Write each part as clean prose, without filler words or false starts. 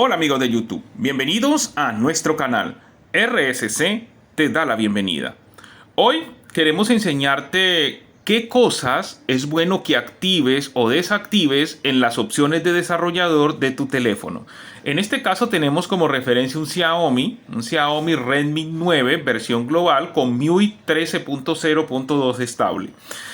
Hola amigos de YouTube, bienvenidos a nuestro canal. RSC te da la bienvenida. Hoy queremos enseñarte qué cosas es bueno que actives o desactives en las opciones de desarrollador de tu teléfono. En este caso tenemos como referencia un Xiaomi Redmi 9 versión global con MIUI 13.0.2 estable.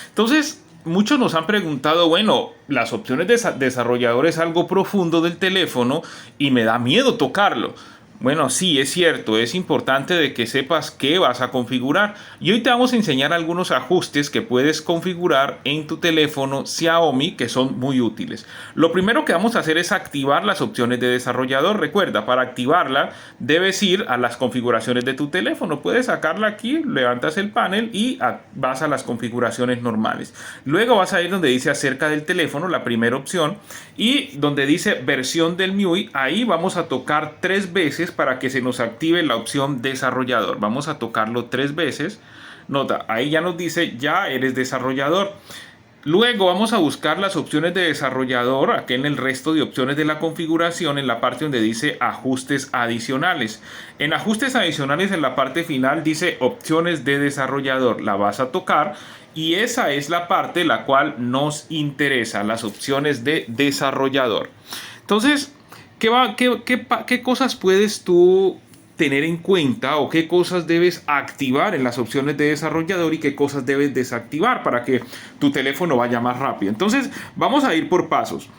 Entonces, muchos nos han preguntado, bueno, las opciones de desarrollador es algo profundo del teléfono y me da miedo tocarlo. Bueno, sí, es cierto, es importante de que sepas qué vas a configurar. Y hoy te vamos a enseñar algunos ajustes que puedes configurar en tu teléfono Xiaomi que son muy útiles. Lo primero que vamos a hacer es activar las opciones de desarrollador. Recuerda, para activarla debes ir a las configuraciones de tu teléfono. Puedes sacarla aquí, levantas el panel y vas a las configuraciones normales. Luego vas a ir donde dice acerca del teléfono, la primera opción, y donde dice versión del MIUI, ahí vamos a tocar 3 veces para que se nos active la opción desarrollador. Vamos a tocarlo 3 veces. Nota, ahí ya nos dice ya eres desarrollador. Luego vamos a buscar las opciones de desarrollador, aquí en el resto de opciones de la configuración, en la parte donde dice ajustes adicionales. En ajustes adicionales, en la parte final dice opciones de desarrollador. La vas a tocar y esa es la parte la cual nos interesa, las opciones de desarrollador. Entonces, ¿qué cosas puedes tú tener en cuenta o qué cosas debes activar en las opciones de desarrollador y qué cosas debes desactivar para que tu teléfono vaya más rápido? Entonces, vamos a ir por pasos.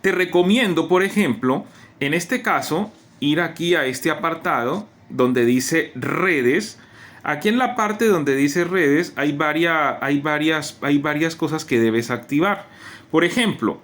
Te recomiendo, por ejemplo, en este caso, ir aquí a este apartado donde dice redes. Aquí en la parte donde dice redes hay varias cosas que debes activar. Por ejemplo,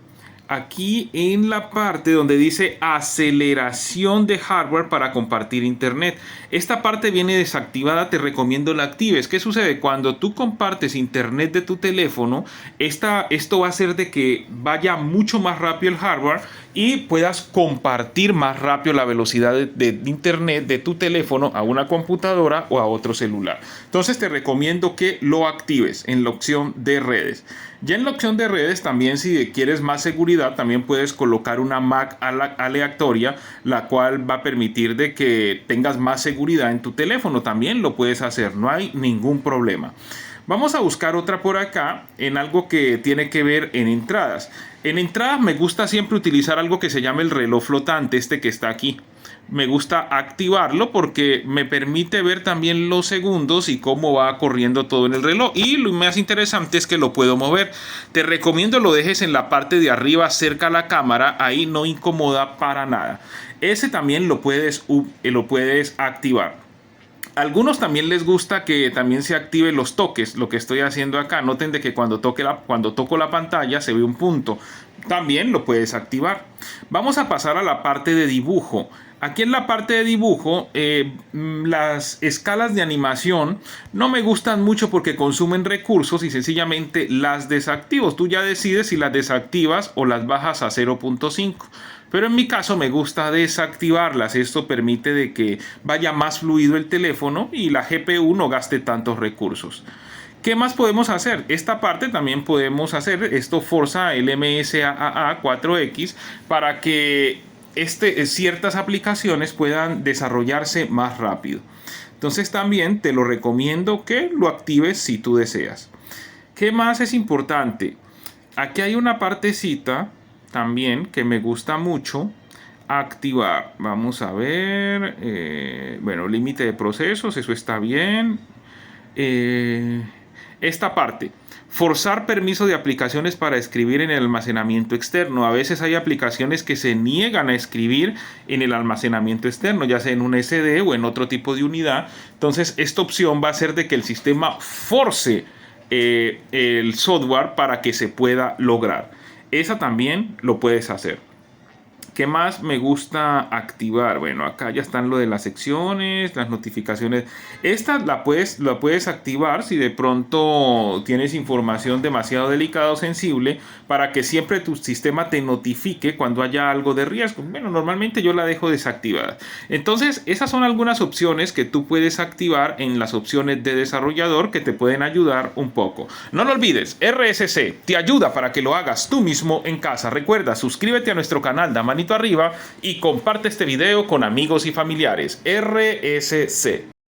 aquí en la parte donde dice aceleración de hardware para compartir internet. Esta parte viene desactivada, te recomiendo la actives. ¿Qué sucede? Cuando tú compartes internet de tu teléfono, esto va a hacer de que vaya mucho más rápido el hardware y puedas compartir más rápido la velocidad de internet de tu teléfono a una computadora o a otro celular. Entonces te recomiendo que lo actives en la opción de redes. Ya en la opción de redes también, si quieres más seguridad, también puedes colocar una MAC aleatoria, la cual va a permitir de que tengas más seguridad en tu teléfono. También lo puedes hacer, no hay ningún problema. Vamos a buscar otra por acá en algo que tiene que ver en entradas. En entradas me gusta siempre utilizar algo que se llama el reloj flotante, este que está aquí. Me gusta activarlo porque me permite ver también los segundos y cómo va corriendo todo en el reloj. Y lo más interesante es que lo puedo mover. Te recomiendo lo dejes en la parte de arriba cerca a la cámara, ahí no incomoda para nada. Ese también lo puedes activar. Algunos también les gusta que también se active los toques, lo que estoy haciendo acá. Noten de que cuando toco la pantalla se ve un punto. También lo puedes activar. Vamos a pasar a la parte de dibujo. Aquí en la parte de dibujo, las escalas de animación no me gustan mucho porque consumen recursos y sencillamente las desactivo. Tú ya decides si las desactivas o las bajas a 0.5. Pero en mi caso me gusta desactivarlas. Esto permite de que vaya más fluido el teléfono y la GPU no gaste tantos recursos. ¿Qué más podemos hacer? Esta parte también podemos hacer esto Forza LMSAA 4X para que ciertas aplicaciones puedan desarrollarse más rápido. Entonces también te lo recomiendo que lo actives si tú deseas. ¿Qué más es importante? Aquí hay una partecita también que me gusta mucho activar. Vamos a ver. Bueno, límite de procesos, eso está bien. Esta parte, forzar permiso de aplicaciones para escribir en el almacenamiento externo. A veces hay aplicaciones que se niegan a escribir en el almacenamiento externo, ya sea en un SD o en otro tipo de unidad. Entonces, esta opción va a hacer de que el sistema force el software para que se pueda lograr. Esa también lo puedes hacer. ¿Qué más me gusta activar? Bueno, acá ya están lo de las secciones, las notificaciones. Esta la puedes activar si de pronto tienes información demasiado delicada o sensible para que siempre tu sistema te notifique cuando haya algo de riesgo. Bueno, normalmente yo la dejo desactivada. Entonces, esas son algunas opciones que tú puedes activar en las opciones de desarrollador que te pueden ayudar un poco. No lo olvides, RSC te ayuda para que lo hagas tú mismo en casa. Recuerda, suscríbete a nuestro canal, da manito dedito arriba y comparte este video con amigos y familiares. RSC.